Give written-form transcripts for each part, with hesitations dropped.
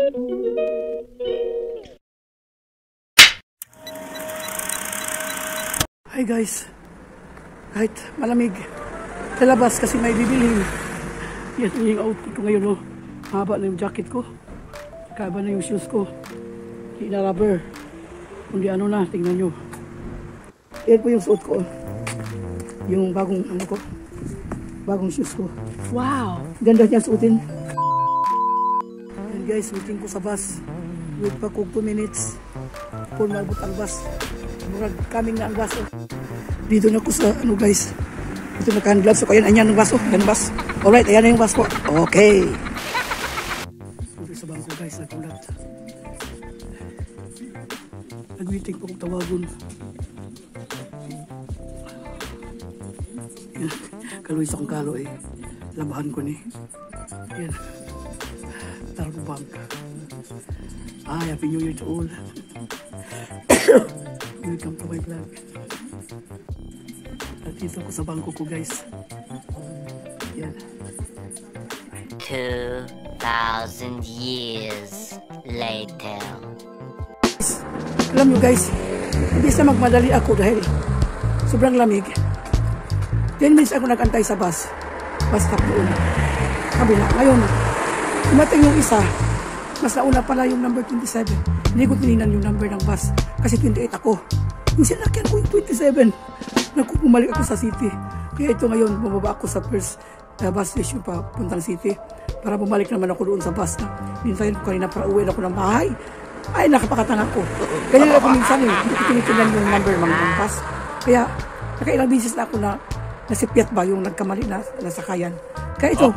Hi guys, kahit malamig sa labas kasi may bibilhin. Yan yung outfit ko ngayon, oh. Haba na yung jacket ko, kaba na yung shoes ko, hindi na rubber, kundi ano na, tingnan nyo. Yan po yung suot ko, yung bagong ano ko, bagong shoes ko. Wow, ganda niya suotin. Yan guys, waiting ko sa bus, wait pa kong 2 minutes kung mabot ang bus. Murag kaming na ang bus, oh. Dito na ko sa ano guys, ito naka-hand-gloves. So ayan, ayan yung bus, oh. Ayan yung bus. Alright, ayan na yung bus po. Okay. Dito sa bangko guys, nagulat. Nag-waiting po kong tawagon. Ayan, kaloy sa kong kalo eh. Labahan ko ni. Ayan. Tarbo bank. Ay, Happy New Year to all. Welcome to my vlog. At dito ko sa bangko ko guys. Yan. 2,000 years later. Alam nyo guys, hindi sa magmadali ako dahil sobrang lamig. 10 minutes ako nag-antay sa bus. Bus stop doon. Kabila. Ngayon, dumating yung isa. Mas nauna pala yung number 27. Hindi ko tininan yung number ng bus. Kasi 28 ako. Yung sinakyan ko yung 27. Naku, bumalik ako sa city. Kaya ito ngayon, bumaba ako sa first bus station pa puntang city. Para bumalik naman ako doon sa bus na minsan ko kanina para uwi ako ng bahay. Ay, nakapakatanga ko. Kaya ako minsan hindi ko tinitingnan yung number ng bus. Kaya, nakailang bisis na ako na nasipiat ba yung nagkamali na nasakayan. Kaya ito,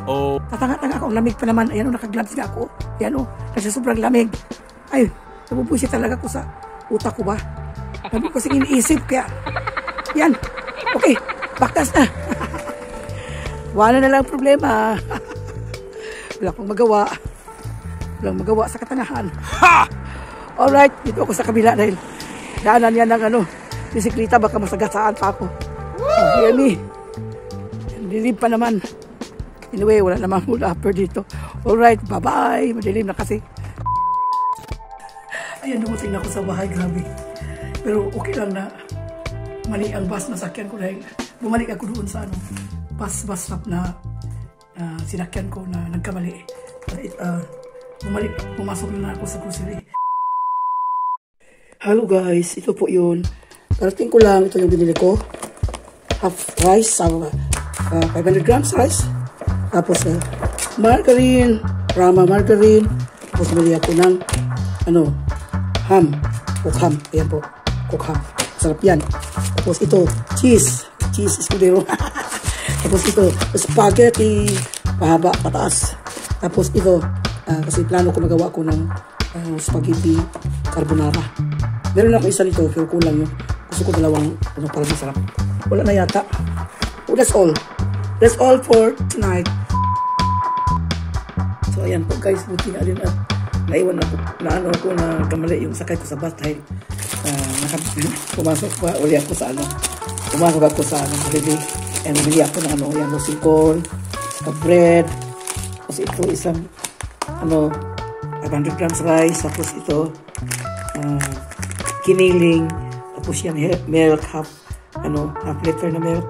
tatanga-tanga ako. Ang lamig pa naman. Ayan o, nakagloves nga ako. Ayan o, kasi sobrang lamig. Ay, nabubusit talaga ko sa utak ko ba. Sabi ko kasi iniisip. Kaya, yan. Okay, baktas na. Wala na lang problema. Wala akong magawa. Walang magawa sa katanahan. Alright, dito ako sa kabila dahil daanan yan ng ano, bisikleta, baka masagasaan pa ako. Hear me. Dilim pa naman. Anyway, wala naman mood upper dito. Alright, bye-bye. Madilim na kasi. Ayan, dumating na ako sa bahay. Grabe. Pero okay lang na mali ang bus na sakyan ko dahil bumalik ako doon sa ano, bus stop na sinakyan ko na nagkamali. Bumalik, pumasok na ako sa grocery. Hello guys, ito po yun. Karating ko lang, ito yung binili ko. Half rice, 500 grams rice. Tapos margarine, Rama margarine. Tapos bili ako ng ano, ham, cook ham. Ayan po, cook ham. Sarap yan. Tapos ito, cheese escudero. Tapos ito, spaghetti, pahaba, pataas. Tapos ito, kasi plano ko magawa ko ng spaghetti carbonara. Meron ako isa nito, pero kulang yun. Gusto ko dalawang, ano, para masarap. Wala na yata. Oh, that's all. That's all for tonight. So, ayan po guys, buti nga rin at naiwan ako, na kamali yung sakay ko sa bus dahil pumasok pa uli ako sa ano. Pumasok ako sa ano, bili. And bili ako ng ano, yan, singkol, bread. Tapos ito isang, ano, 500 grams rice. Tapos ito, kiniling. Tapos yan, milk, half liter na milk.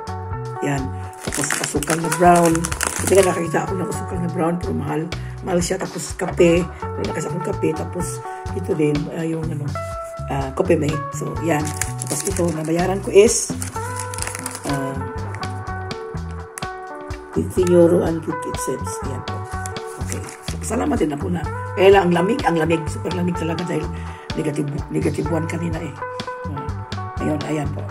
Yan. Tapos asukal na brown. Kasi nga nakakita ako ng asukal na brown, pero mahal siya. Tapos kape. Pero nakasa akong kape. Tapos ito din, yung ano, Coffee Mate. So, yan. Tapos ito, nabayaran ko is 15 euro and 50 cents. Yan po. Okay. So, salamat din na po na. Kaya lang, ang lamig. Super lamig talaga dahil negative 1 kanina eh. Ayun, ayan po.